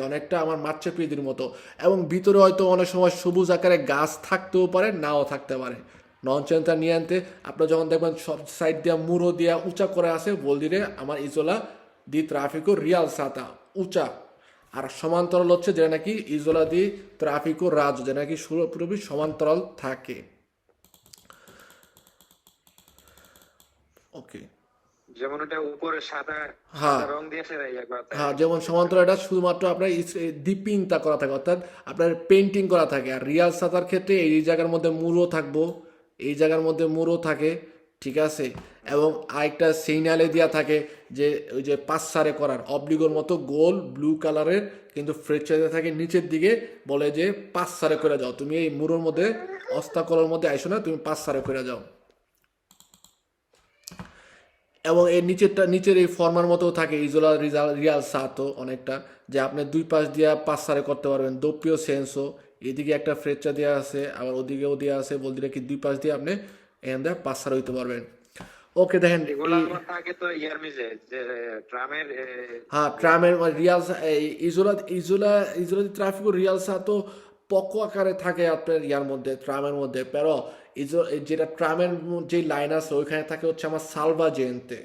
অনেকটা আমার মাচ্চা পিদির মতো, এবং ভিতরে হয়তো অনেক সময় সবুজ আকারে গাছ থাকতেও পারে, নাও থাকতে পারে। নন সেন্টার নিয়ে আনতে আপনার যখন দেখবেন সব সাইড দিয়া মুড়ো দিয়া উঁচা করে আছে, বল দিলে আমার ইজোলা দি ট্রাফিকো রিয়াল সাতা উঁচা। আর সমান্তরাল হচ্ছে যেটা নাকি ইজোলা দি ট্রাফিকো রাজ, যেটা নাকি পুরোপুরি সমান্তরাল থাকে। ওকে। যেমন ওটা উপরে সাদা হ্যাঁ, সাদা রং দিয়ে সেটা ইয়ে করা থাকে হ্যাঁ, নাকি? যেমন সমান্তরাল এটা শুধুমাত্র আপনার ডিপিংটা করা থাকে, অর্থাৎ আপনার পেন্টিং করা থাকে। আর রিয়াল সাতার ক্ষেত্রে এই জায়গার মধ্যে মুরো থাকবো, এই জায়গার মধ্যে মুরো থাকে, ঠিক আছে। এবং আরেকটা সিগনালে দেওয়া থাকে যে ওই যে পাঁচসারে করার অবলিগোর মতো গোল ব্লু কালারের, কিন্তু ফ্রেচারে থাকে নিচের দিকে, বলে যে পাঁচসারে করে যাও তুমি, এই মুরোর মধ্যে অস্তাকলের মধ্যে আইসো না, তুমি পাঁচসারে করে যাও। এবং এর নিচের এই ফর্মার মতো থাকে ইজোলা রিয়াল সাতো অনেকটা, যে আপনি দুই পাশ দিয়ে পাঁচ সারে করতে পারবেন দোপিও সেন্সও। এদিকে একটা ফ্রেচা দেওয়া আছে, আবার ওদিকেও দেওয়া আছে, বলতে কি দুই পাশ দিয়ে আপনি এখান দিয়ে পাঁচ সারে হইতে পারবেন। ওকে, দেখেন এগুলা এই, আবার থাকে তো ইয়ার মিজে যে ট্রামের হ্যাঁ ইয়া ট্রামের রিয়াল ইজোলা ইজোলা ইজোলা ট্রাফিক রিয়াল সাতো পক্ক আকারে থাকে আপনার ইয়ার মধ্যে, ট্রামের মধ্যে, pero যেটা ট্রামের যে লাইন আছে ওইখানে থাকে হচ্ছে আমার সালভা জেন্তে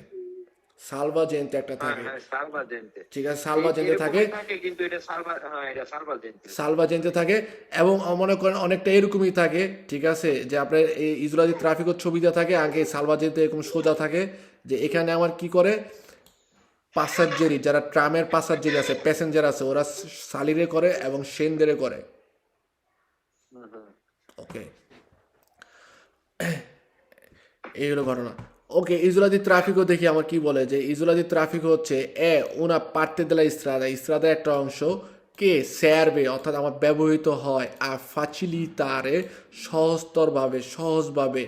একটা হ্যাঁ থাকে, হ্যাঁ সালভা জেন্টে। ঠিক আছে, এই সালভা জেন্তে থাকে, এরকমই থাকে কিন্তু এটা সালভা, হ্যাঁ এটা সালভা জেন্টে। সালভা জেন্তে থাকে। এবং মনে করেন অনেকটা এরকমই থাকে, ঠিক আছে, যে আপনার এই ইজরায়েলি ট্রাফিকের ছবিটা থাকে আগে, সালভা জেন্তে এরকম সোজা থাকে। যে এখানে আমার কি করে, পাসারজেরি যারা ট্রামের পাসারজেরি আছে, প্যাসেঞ্জার আছে, ওরা সালিরে করে এবং সেনদেরে করে। হুম হুম। ওকে, এই হলো ঘটনা। ওকে, ইজোলাদি ট্রাফিকও দেখি আমার কি বলে, যে ইজোলাদি ট্রাফিক হচ্ছে una parte della strada, স্ট্রাদার একটা অংশ, কে serve অর্থাৎ আমার ব্যবহৃত হয় a facilitare সহজভাবে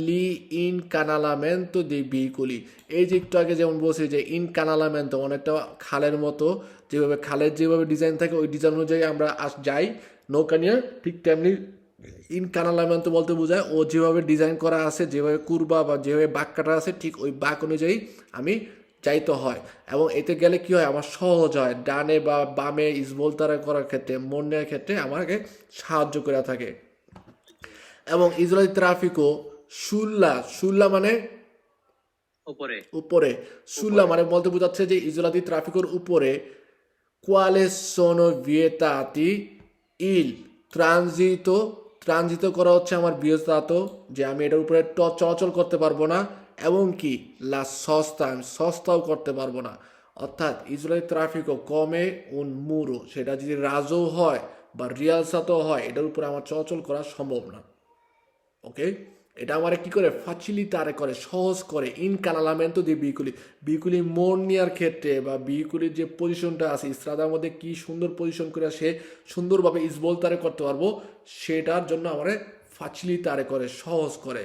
লি ইনকানালামেন্টো দি veicoli। এই যে একটু আগে যেমন বলছি যে ইনকানালামেন্টো অনেকটা খালের মতো, যেভাবে খালের যেভাবে ডিজাইন থাকে ওই ডিজাইন অনুযায়ী আমরা যাই নৌকা নিয়ে, ঠিক তেমনি ইনকানালামেন্টো বলতে বোঝায় ও যেভাবে ডিজাইন করা আছে, যেভাবে কুরবা বা যেভাবে বাঁক কাটা আছে, ঠিক ওই বাঁক অনুযায়ী আমি যাইতে হয়। এবং এতে গেলে কি হয়, আমার সহজ হয়, ডানে বা বামে ইসবলতারা করার ক্ষেত্রে, মোড় নেওয়ার ক্ষেত্রে আমাকে সাহায্য করে থাকে। এবং ইসরায়েলি ট্রাফিকও সুল্লা মানে উপরে উপরে, সুল্লা উপরে। মানে বলতে বোঝাচ্ছে যে ইসরায়েলি ট্রাফিকের উপরে quale sono vietati il ট্রানজিত করা হচ্ছে আমার বিয়স্তাত, যে আমি এটার উপরে চলাচল করতে পারবো না, এবং কি লা সস্তা, আমি সস্তাও করতে পারবো না। অর্থাৎ ইসরায়েল ট্রাফিকও কমে উন মুরো, সেটা যদি রাজও হয় বা রিয়ালসাতও হয়, এটার উপরে আমার চলাচল করা সম্ভব না। ওকে, এটা আমার কি করে, ফাচিলিতারে করে, সহজ করে, ইনকানালামেন্টো দিয়ে বিকুলি মোড় নেওয়ার ক্ষেত্রে, বা বিকুলির যে পজিশনটা আছে ইস্ত্রাদার মধ্যে কি সুন্দর পজিশন করে সে সুন্দরভাবে ইসবলতারে করতে পারবো, সেটার জন্য আমার ফাচিলিতারে করে, সহজ করে।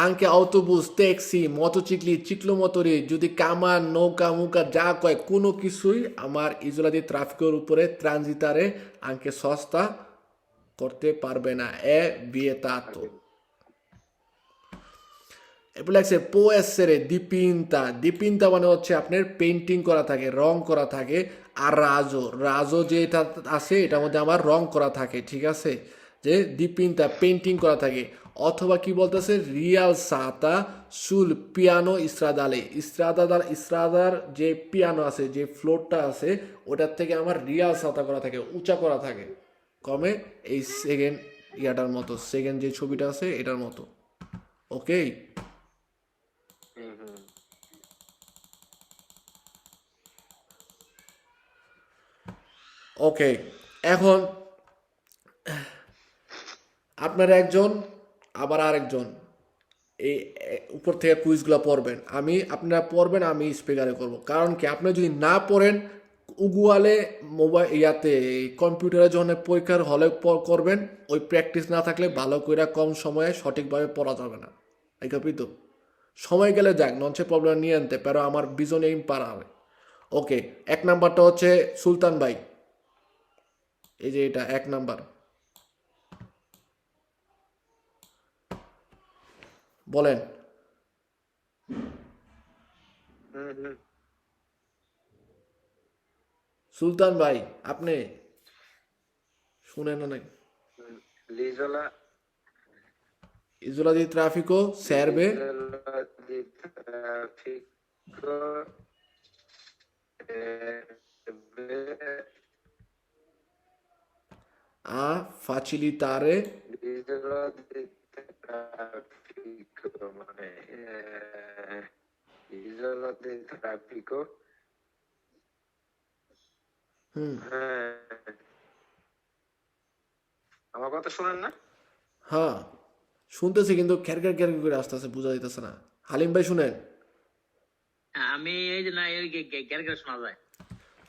আঙ্কে অটোবুস, ট্যাক্সি, মোটরচিকলি, চিকলোমোটরি, যদি কামান, নৌকা মুকা যা কয়, কোনো কিছুই আমার ইজলাদি ট্রাফিকের উপরে ট্রানজিটারে আঙ্কে সস্তা করতে পারবে না। বিয়েতাতো এরপর লাগছে পো এসেরে দিপিন্তা মানে হচ্ছে আপনার পেন্টিং করা থাকে, রং করা থাকে। আর রাজো যেটা আছে এটার মধ্যে আমার রং করা থাকে, ঠিক আছে, যে দিপিন্তা পেন্টিং করা থাকে। অথবা কি বলতেছে, রিয়াল সাতা সুল পিয়ানো ইস্রাদার যে পিয়ানো আছে, যে ফ্লোরটা আছে, ওটার থেকে আমার রিয়াল সাতা করা থাকে, উঁচা করা থাকে, কমে এই সেকেন্ড ইয়াটার মতো, সেকেন্ড যে ছবিটা আছে এটার মতো। ওকে। হুম হুম। ওকে, এখন আপনার একজন আবার আরেকজন এই উপর থেকে কুইজগুলো পড়বেন, আপনারা পড়বেন, আমি স্পিকারে করব। কারণ কি, আপনি যদি না পড়েন, উগুয়ালে মোবাইল ইয়াতে কম্পিউটারে যখন পরীক্ষার হলে করবেন, ওই প্র্যাকটিস না থাকলে ভালো করে কম সময়ে সঠিকভাবে পড়া যাবে না। এই তো সময় গেলে যাক, ননসে প্রবলেম নিয়ে আনতে পারো, আমার বিজনে পারা হবে। ওকে, এক নাম্বারটা হচ্ছে সুলতান ভাই, এই যে এটা এক নাম্বার, বলেন। হুম হুম। সুলতান ভাই আপনি শুনেন না নাকি? L'isola, Isola di traffico serve l'isola di traffico serve a facilitare l'isola di traffico, মানে l'isola di traffico, হ্যাঁ, আমার কথা শোনেন না? হ্যাঁ শুনতেছি কিন্তু খ্যার খ্যার খ্যার করে আসতে আসতে বোঝা যাইতেছে না। হালিম ভাই শুনেন? আমি এই যে না এই গ্যার গ্যার শোনা যায়।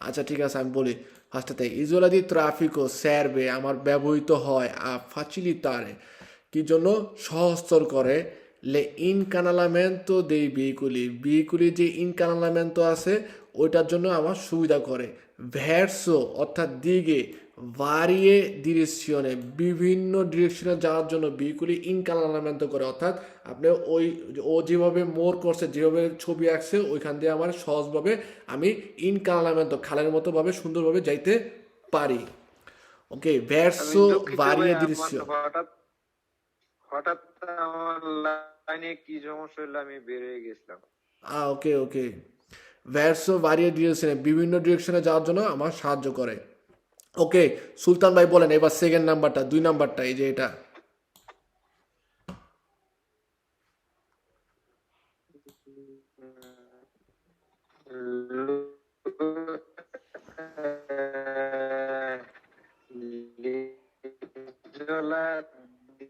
আচ্ছা ঠিক আছে আমি বলি ফার্স্টেতে ইজোলা দি ট্রাফিকো স্যারবে আমার ব্যবহৃত হয় আ facilitare কি জন্য সহজতর করে লে ইনকানালামেন্টো দেই বিহিকুলি যে ইনকানালামেন্টো আছে ওইটার জন্য আমার সুবিধা করে ভ্যারসো অর্থাৎ দিকে ভারিয়ে ডিরেকশনে বিভিন্ন ডিরেকশনে যাওয়ার জন্য বিহিকুলি ইনকানালামেন্টো করে অর্থাৎ আপনি ওই ও যেভাবে মোর করছে যেভাবে ছবি আঁকছে ওইখান দিয়ে আমার সহজভাবে আমি ইনকানালামেন্টো খালের মতো ভাবে সুন্দরভাবে যাইতে পারি। ওকে আমি ভ্যারসো দুঃখিত ভারিয়ে ভাই, ডিরেকশন হঠাৎ হঠাৎ আমার লাইনে কি সমস্যা হলো, আমি বের হয়ে গেছিলাম। ওকে ওকে ভ্যারসো ভারিয়ে ডিরেকশনে বিভিন্ন ডিরেকশনে যাওয়ার জন্য আমার সাহায্য করে। ওকে সুলতান ভাই বলেন এবার সেকেন্ড নাম্বারটা 2 নাম্বারটা এই যে এটা L'isola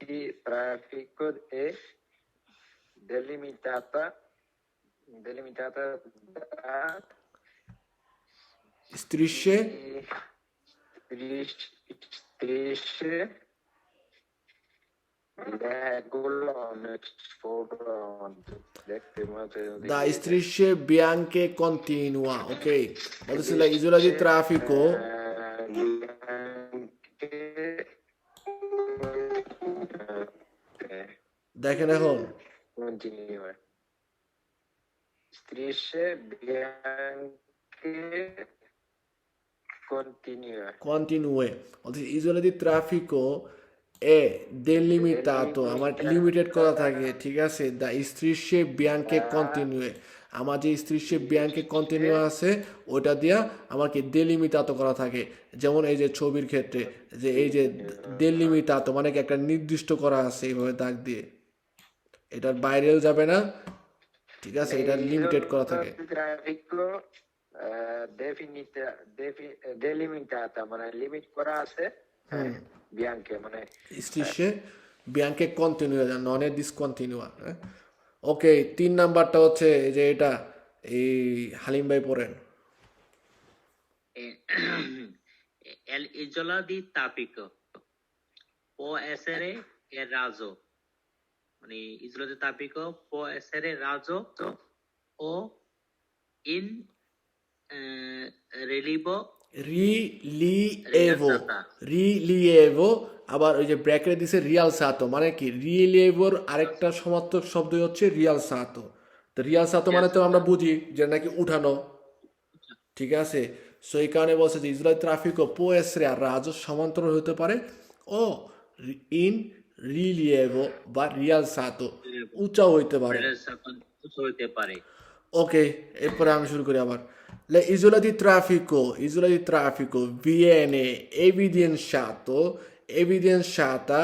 di traffico è delimitata da strisce strisce এগুলো অনেক ছোট, দেখতে মজা da strisce bianche continua ok বলতেছি la isola di traffico দেখেন এখন continue. Strisce bianche continue. continue বলতেছি isola di traffico è delimitato আমার লিমিটেড করা থাকে ঠিক আছে da strisce bianche continue আমার যে strisce bianche continue আছে ওটা দিয়া আমাকে delimitato করা থাকে যেমন এই যে ছবির ক্ষেত্রে যে এই যে delimitato মানে কি একটা নির্দিষ্ট করা আছে এইভাবে দাগ দিয়ে এটার বাইরেও যাবে না ঠিক আছে এটা লিমিটেড করা থাকে Traffico delimitata, মানে লিমিট করা আছে, bianche মানে strisce bianche continue non è discontinua ওকে 3 নাম্বারটা হচ্ছে এই যে এটা এই হালিম ভাই পড়েন L'isola di Tapico può essere raso, মানে isola di Tapico può essere raso o in rilievo রিলিয়েভো rialzata. রিলিয়েভো আবার ওই যে ব্র্যাকেটে দিছে রিয়াল সাতো মানে কি রিলিয়েভোর আরেকটা সমার্থক শব্দ হচ্ছে রিয়াল সাতো তো রিয়াল সাতো মানে তো আমরা বুঝি যে নাকি উঠানো ঠিক আছে সো এই কারণে বলছে যে ইসরায়েল ট্রাফিকও পো এসরে আর রাজ সমান্তরাল হতে পারে ও ইন রিলিয়েভো বা রিয়াল সাতো উঁচাও হইতে পারে Rialzata হইতে পারে। Ok, এরপরে আমি শুরু করি আবার l'isola di traffico viene evidenziata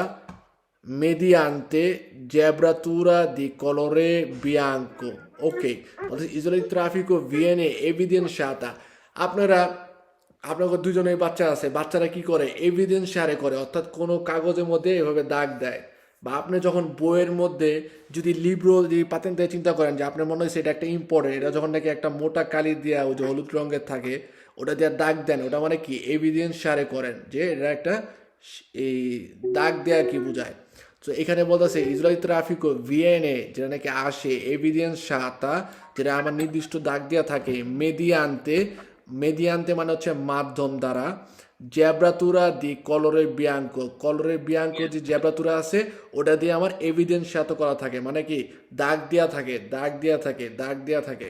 mediante gebratura di colore bianco. Ok, isola di traffico viene evidenziata. আপনাদের দুজনেই বাচ্চা আছে বাচ্চারা কি করে এভিডেন্সিয়ারে করে অর্থাৎ কোনো কাগজের মধ্যে এভাবে দাগ দেয় বা আপনি যখন বইয়ের মধ্যে যদি লিব্রো যদি পাতেন দিয়ে চিন্তা করেন যে আপনার মনে হয় সেটা একটা ইম্পর্টেন্ট এটা যখন নাকি একটা মোটা কালি দেওয়া ওই যে হলুদ রঙের থাকে ওটা দিয়ে দাগ দেন ওটা মানে কি এভিডেন্সিয়ারে করেন যে এটা একটা এই দাগ দেয়া কি বোঝায় তো এখানে বলতেছে ইসরায়েল ট্রাফিকও ভিএনএ যেটা নাকি আসে এভিডেন্সিয়াতা যেটা আমার নির্দিষ্ট দাগ দেওয়া থাকে মেডিয়ান্তে মানে হচ্ছে মাধ্যম দ্বারা জ্যাব্রাতুরা দি কলরের বিয়াঙ্কো যে জ্যাব্রাতুরা আছে ওটা দিয়ে আমার এভিডেন্সিয়াত করা থাকে মানে কি দাগ দেওয়া থাকে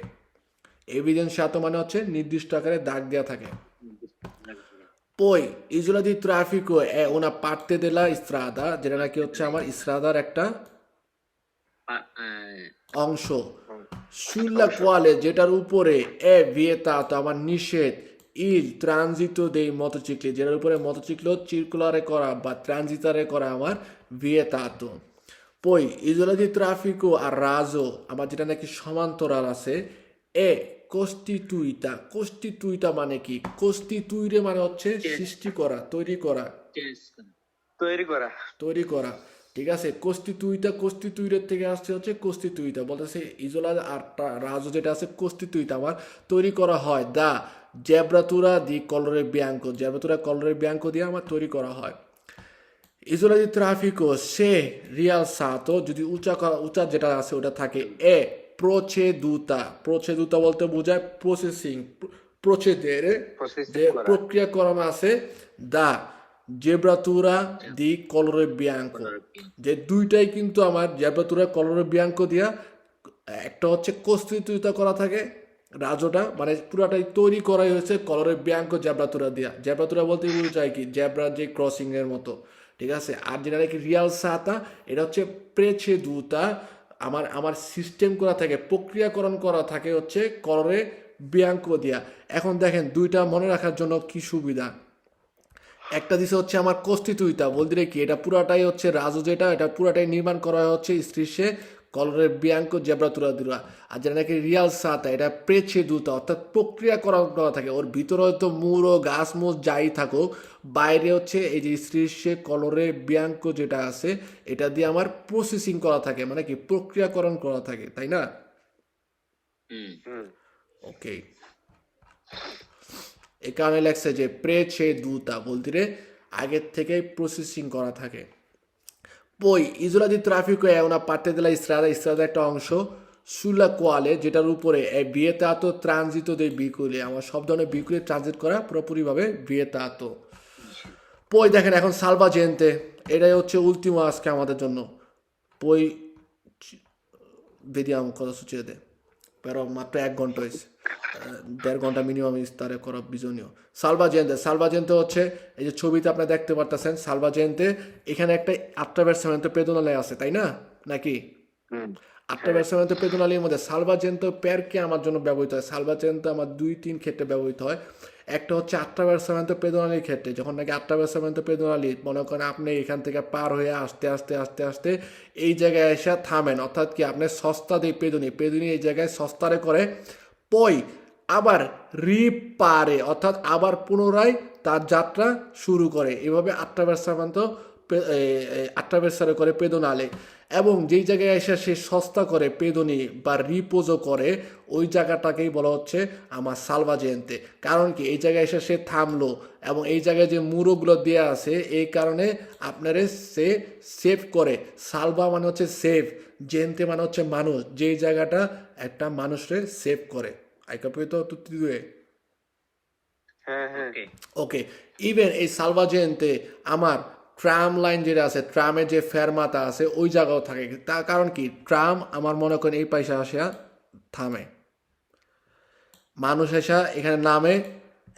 এভিডেন্সিয়াত মানে হচ্ছে নির্দিষ্ট আকারে দাগ দেওয়া থাকে Poi isola di traffico è una parte della strada, যেটা নাকি হচ্ছে আমার stradaর একটা অংশ, sulla quale যেটার উপরে è vietato আমার নিষেধ il transito dei motocicli, যেটার উপরে মোটরসাইকেল circolare করা বা transitare করা আমার vietato. Poi isola di traffico a raso আমার যেটা নাকি সমান্তরাল আছে è costituita মানে কি? Costituire মানে হচ্ছে সৃষ্টি করা, তৈরি করা, তৈরি করা। তৈরি করা। ঠিক আছে, কস্টিতুইটের থেকে আসছে হচ্ছে কস্টিতুইটা, বলতেছে ইজোলা আর রাজো যেটা আছে কস্টিতুইটা আমার তৈরি করা হয় দা জেব্রাতুরা দি কলরে বিয়াঙ্কো, জেব্রাতুরা কলরে বিয়াঙ্কো দিয়ে আমার তৈরি করা হয়। ইজোলা দি ট্রাফিকো সে রিয়ালসাতো যদি উঁচা যেটা আছে ওটা থাকে এ প্রোচেদুতা বলতে বোঝায় প্রসেসিং, প্রোচেদেরে যে প্রক্রিয়াকরণ আছে দা জেব্রাতুরা দি কলরে বিয়াঙ্কো, যে দুইটাই কিন্তু আমার জেব্রাতুরা কলরে বিয়াঙ্কো দিয়া একটা হচ্ছে কস্তিতুইতা করা থাকে রাজোটা, মানে পুরাটাই তৈরি করাই হয়েছে কলরে বিয়াঙ্কো জেব্রাতুরা দিয়া। জেব্রাতুরা বলতে বোঝায় কি? জেব্রা যে ক্রসিং এর মতো, ঠিক আছে। আর যেটা নাকি রিয়াল সাতা এটা হচ্ছে প্রেছেদুতা, আমার সিস্টেম করা থাকে, প্রক্রিয়াকরণ করা থাকে হচ্ছে কলরে বিয়াঙ্কো দিয়া। এখন দেখেন দুইটা মনে রাখার জন্য কি সুবিধা, একটা দিছে হচ্ছে আমার কস্তিতুইতা বলতে কি এটা পুরাটাই হচ্ছে রাজু, যেটা এটা পুরাটাই নির্মাণ করা হচ্ছে স্ত্রীসে কলরের বিয়াঙ্কো জেব্রাতুরা দুরা। আর যেটা নাকি রিয়াল সাতা এটা প্রেছে দুতা, অর্থাৎ প্রক্রিয়াকরণ করা থাকে, ওর ভিতরে হয়তো মুড়ো গাছ মুছ যাই থাকুক, বাইরে হচ্ছে এই যে স্ত্রীসে কলরে বিয়াঙ্কো যেটা আছে এটা দিয়ে আমার প্রসেসিং করা থাকে, মানে কি প্রক্রিয়াকরণ করা থাকে, তাই না? ওকে, এই কারণে লেখছে যে প্রেছেদুতা বলতে আগের থেকে প্রসেসিং করা থাকে। Poi isola di traffico è una parte della strada একটা অংশ sulla quale যেটার উপরে è vietato transito dei veicoli, আমার সব ধরনের vehicle ট্রানজিট করা পুরোপুরিভাবে vietato. Poi দেখেন এখন salvagente, এটাই হচ্ছে ultimo আজকে আমাদের জন্য। Poi vediamo cosa succede, però মাত্র 1 ঘন্টা হয়েছে, 1.5 ঘন্টা মিনিমাম ইস্তারে করা বিজনীয়। সালভাজেন্তে হচ্ছে এই যে ছবিতে আপনারা দেখতে পারতেছেন সালভাজেন্তে, এখানে একটা আট্রাভার্সামেন্টো পেদোনালে আছে, তাই না? নাকি আট্রাভার্সামেন্টো পেদোনালির মধ্যে সালভাজেন্টো পেরকে আমার জন্য ব্যবহৃত হয়। সালভাজেন্টো আমার 2-3 ক্ষেত্রে ব্যবহৃত হয়। একটা হচ্ছে আট্রাভার্সামেন্টো পেদোনালির ক্ষেত্রে, যখন নাকি আট্রাভার্সামেন্টো পেদোনালি মনে করেন আপনি এখান থেকে পার হয়ে আস্তে আস্তে এই জায়গায় এসে থামেন, অর্থাৎ কি আপনি সস্তা দিয়ে পেদুনি এই জায়গায় সস্তারে করে, পই আবার রিপারে অর্থাৎ আবার পুনরায় তার যাত্রা শুরু করে, এভাবে আট্রাভার্সারে করে পেদোনালে। এবং যেই জায়গায় এসে সে সস্তা করে পেদনি বা রিপোজও করে ওই জায়গাটাকেই বলা হচ্ছে আমার সালভাজেন্তে। কারণ কি এই জায়গায় এসে সে থামলো এবং এই জায়গায় যে মুরোগুলো দেওয়া আছে এই কারণে আপনারে সে সেভ করে। সালভা মানে হচ্ছে সেভ, জেন্তে মানে হচ্ছে মানুষ, যেই জায়গাটা একটা মানুষরে সেভ করে। Hai capito tutti e due? হ্যাঁ। ওকে, ইভেন এই সালভাজেন্তে আমার ট্রাম লাইন যেটা আছে, ট্রামের যে ফেরমাতা আছে ওই জায়গাও থাকে। তার কারণ কি ট্রাম আমার মনে করেন এই পাশে আসিয়া থামে, মানুষ এসা এখানে নামে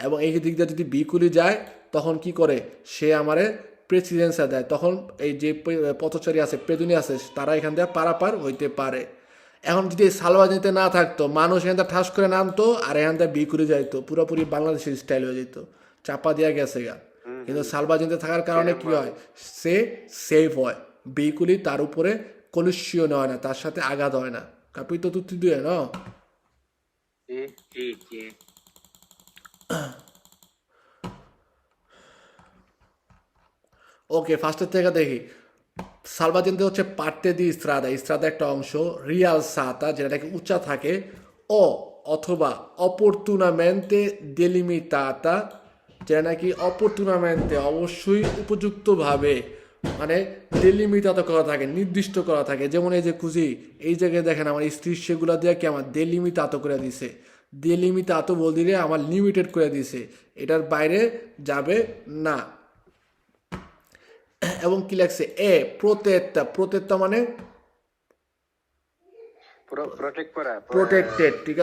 এবং এই দিক দিয়ে যদি বিকুলি যায় তখন কি করে সে আমারে প্রেসিডেন্সা দেয়, তখন এই যে পথচারী আছে পেদুনি আছে তারা এখান থেকে পারাপার হইতে পারে। এখন যদি সালভাজেন্তে না থাকতো মানুষ এখান থেকে ঠাস করে নামতো আর এখান থেকে বিকুলি যাইতো, পুরোপুরি বাংলাদেশের স্টাইল হয়ে যেত, চাপা দেওয়া গেছে গা। কিন্তু সালভাজেন্তে থাকার কারণে কি হয়, সে সেফ হয়, বিকুলি তার উপরে কলুষিয়ন হয় না, তার সাথে আঘাত হয় না। Capito tutti e due, no? Sì. ওকে, ফার্স্টের থেকে দেখি। সালভাজেন্তে হচ্ছে পার্টে দি স্ত্রাদা একটা অংশ, রিয়াল সাতা যেটা নাকি উঁচা থাকে, অথবা অপরতুনামেন্তে ডেলিমিটাতা যেটা নাকি অপরতুনামেন্তে অবশ্যই উপযুক্তভাবে মানে ডেলিমিটাত করা থাকে, নির্দিষ্ট করা থাকে। যেমন এই যে খুঁজি এই জায়গায় দেখেন আমার স্ত্রী সেগুলো দিয়ে কি আমার ডেলিমিটাত করে দিছে, ডেলিমিটাত বল দিলে আমার লিমিটেড করে দিছে, এটার বাইরে যাবে না। এবং কি লাগছে এ প্রোটেক্টা মানে প্রোটেক্ট করা, প্রোটেক্টেড, ঠিক আছে।